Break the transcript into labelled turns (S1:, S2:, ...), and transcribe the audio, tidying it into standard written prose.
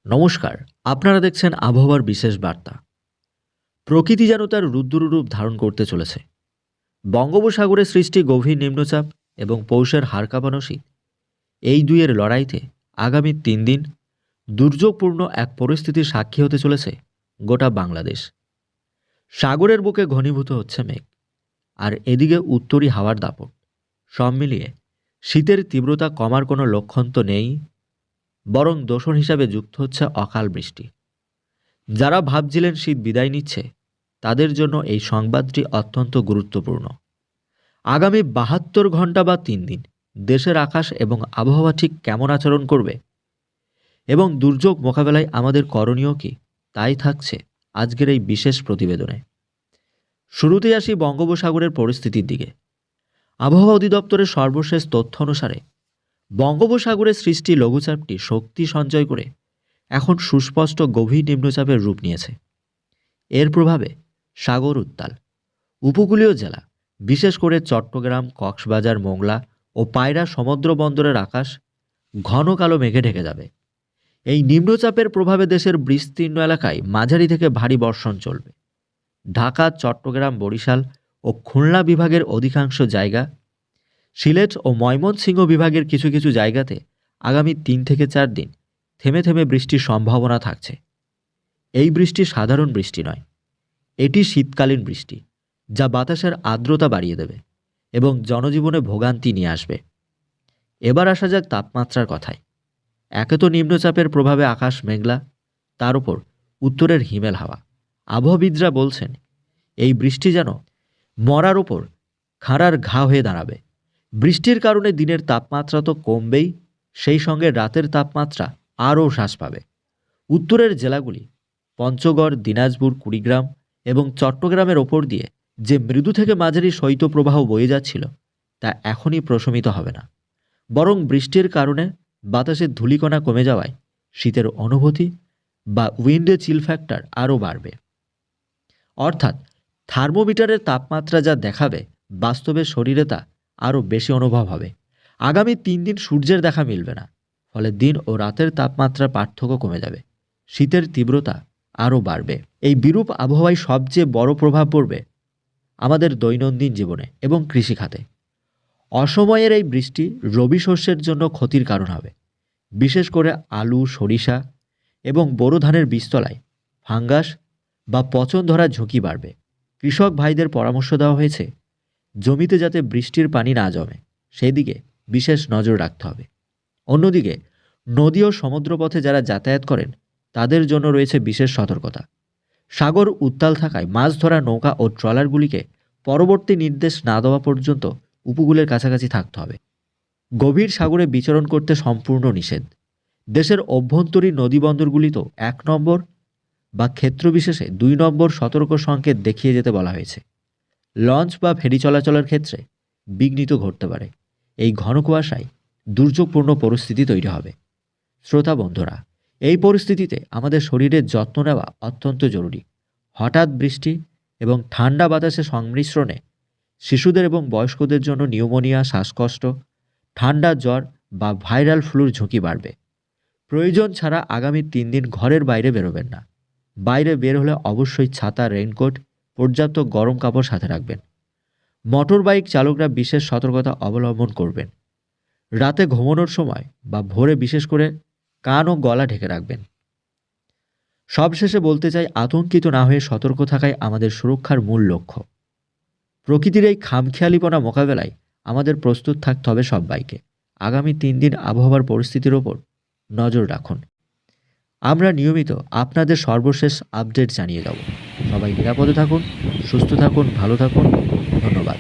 S1: নমস্কার। আপনারা দেখছেন আবহাওয়ার বিশেষ বার্তা। প্রকৃতি যেন তার রুদ্ররূপ ধারণ করতে চলেছে। বঙ্গোপসাগরে সৃষ্টি গভীর নিম্নচাপ এবং পৌষের হাড় কাঁপানো শীত, এই দুইয়ের লড়াইতে আগামী 3 দিন দুর্যোগপূর্ণ এক পরিস্থিতির সাক্ষী হতে চলেছে গোটা বাংলাদেশ। সাগরের বুকে ঘনীভূত হচ্ছে মেঘ, আর এদিকে উত্তরি হাওয়ার দাপট। সব মিলিয়ে শীতের তীব্রতা কমার কোনো লক্ষণ তো নেই, বরং দোসর হিসাবে যুক্ত হচ্ছে অকাল বৃষ্টি। যারা ভাবছিলেন শীত বিদায় নিচ্ছে, তাদের জন্য এই সংবাদটি অত্যন্ত গুরুত্বপূর্ণ। আগামী 72 ঘন্টা বা 3 দিন দেশের আকাশ এবং আবহাওয়া ঠিক কেমন আচরণ করবে এবং দুর্যোগ মোকাবেলায় আমাদের করণীয় কী, তাই থাকছে আজকের এই বিশেষ প্রতিবেদনে। শুরুতেই আসি বঙ্গোপসাগরের পরিস্থিতির দিকে। আবহাওয়া অধিদপ্তরের সর্বশেষ তথ্য অনুসারে বঙ্গোপসাগরে সৃষ্টি লঘুচাপটি শক্তি সঞ্চয় করে এখন সুস্পষ্ট গভীর নিম্নচাপের রূপ নিয়েছে। এর প্রভাবে সাগর উত্তাল। উপকূলীয় জেলা, বিশেষ করে চট্টগ্রাম, কক্সবাজার, মোংলা ও পায়রা সমুদ্র বন্দরের আকাশ ঘন কালো মেঘে ঢেকে যাবে। এই নিম্নচাপের প্রভাবে দেশের বিস্তীর্ণ এলাকায় মাঝারি থেকে ভারী বর্ষণ চলবে। ঢাকা, চট্টগ্রাম, বরিশাল ও খুলনা বিভাগের অধিকাংশ জায়গা, সিলেট ও ময়মনসিংহ বিভাগের কিছু কিছু জায়গাতে আগামী 3 থেকে 4 দিন থেমে থেমে বৃষ্টির সম্ভাবনা থাকছে। এই বৃষ্টি সাধারণ বৃষ্টি নয়, এটি শীতকালীন বৃষ্টি, যা বাতাসের আর্দ্রতা বাড়িয়ে দেবে এবং জনজীবনে ভোগান্তি নিয়ে আসবে। এবার আসা যাক তাপমাত্রার কথায়। একে তো নিম্নচাপের প্রভাবে আকাশ মেঘলা, তার উপর উত্তরের হিমেল হাওয়া। আবহাওয়াবিদরা বলছেন এই বৃষ্টি যেন মরার ওপর খাঁড়ার ঘা হয়ে দাঁড়াবে। বৃষ্টির কারণে দিনের তাপমাত্রা তো কমবেই, সেই সঙ্গে রাতের তাপমাত্রা আরও হ্রাস পাবে। উত্তরের জেলাগুলি পঞ্চগড়, দিনাজপুর, কুড়িগ্রাম এবং চট্টগ্রামের ওপর দিয়ে যে মৃদু থেকে মাঝারি শৈত্যপ্রবাহ বয়ে যাচ্ছিল, তা এখনই প্রশমিত হবে না, বরং বৃষ্টির কারণে বাতাসের ধূলিকণা কমে যাওয়ায় শীতের অনুভূতি বা উইন্ডে চিল ফ্যাক্টর আরও বাড়বে। অর্থাৎ থার্মোমিটারের তাপমাত্রা যা দেখাবে, বাস্তবে শরীরে তা আরও বেশি অনুভব হবে। আগামী 3 দিন সূর্যের দেখা মিলবে না, ফলে দিন ও রাতের তাপমাত্রার পার্থক্য কমে যাবে। শীতের তীব্রতা আরও বাড়বে। এই বিরূপ আবহাওয়ায় সবচেয়ে বড় প্রভাব পড়বে আমাদের দৈনন্দিন জীবনে এবং কৃষিখাতে। অসময়ের এই বৃষ্টি রবি শস্যের জন্য ক্ষতির কারণ হবে। বিশেষ করে আলু, সরিষা এবং বোরো ধানের বীজতলায় ফাঙ্গাস বা পচন ধরার ঝুঁকি বাড়বে। কৃষক ভাইদের পরামর্শ দেওয়া হয়েছে জমিতে যাতে বৃষ্টির পানি না জমে, সেদিকে বিশেষ নজর রাখতে হবে। অন্যদিকে নদী ও সমুদ্রপথে যারা যাতায়াত করেন, তাদের জন্য রয়েছে বিশেষ সতর্কতা। সাগর উত্তাল থাকায় মাছ ধরা নৌকা ও ট্রলারগুলিকে পরবর্তী নির্দেশ না দেওয়া পর্যন্ত উপকূলের কাছাকাছি থাকতে হবে। গভীর সাগরে বিচরণ করতে সম্পূর্ণ নিষেধ। দেশের অভ্যন্তরীণ নদীবন্দরগুলিতেও 1 নম্বর বা ক্ষেত্রবিশেষে 2 নম্বর সতর্ক সংকেত দেখিয়ে যেতে বলা হয়েছে। লঞ্চ বা ফেরি চলাচলের ক্ষেত্রে বিঘ্নিত ঘটতে পারে। এই ঘন কুয়াশায় দুর্যোগপূর্ণ পরিস্থিতি তৈরি হবে। শ্রোতা বন্ধুরা, এই পরিস্থিতিতে আমাদের শরীরের যত্ন নেওয়া অত্যন্ত জরুরি। হঠাৎ বৃষ্টি এবং ঠান্ডা বাতাসের সংমিশ্রণে শিশুদের এবং বয়স্কদের জন্য নিউমোনিয়া, শ্বাসকষ্ট, ঠান্ডা জ্বর বা ভাইরাল ফ্লুর ঝুঁকি বাড়বে। প্রয়োজন ছাড়া আগামী 3 দিন ঘরের বাইরে বেরোবেন না। বাইরে বের হলে অবশ্যই ছাতা, রেইনকোট, পর্যাপ্ত গরম কাপড় সাথে রাখবেন। মোটর বাইক চালকরা বিশেষ সতর্কতা অবলম্বন করবেন। রাতে ঘুমানোর সময় বা ভোরে বিশেষ করে কান ও গলা ঢেকে রাখবেন। সবশেষে বলতে চাই, আতঙ্কিত না হয়ে সতর্ক থাকাই আমাদের সুরক্ষার মূল লক্ষ্য। প্রকৃতির এই খামখেয়ালিপনা মোকাবেলায় আমাদের প্রস্তুত থাকতে হবে সবাইকে। আগামী 3 দিন আবহাওয়ার পরিস্থিতির ওপর নজর রাখুন। আমরা নিয়মিত আপনাদের সর্বশেষ আপডেট জানিয়ে যাব। সবাই নিরাপদে থাকুন, সুস্থ থাকুন, ভালো থাকুন। ধন্যবাদ।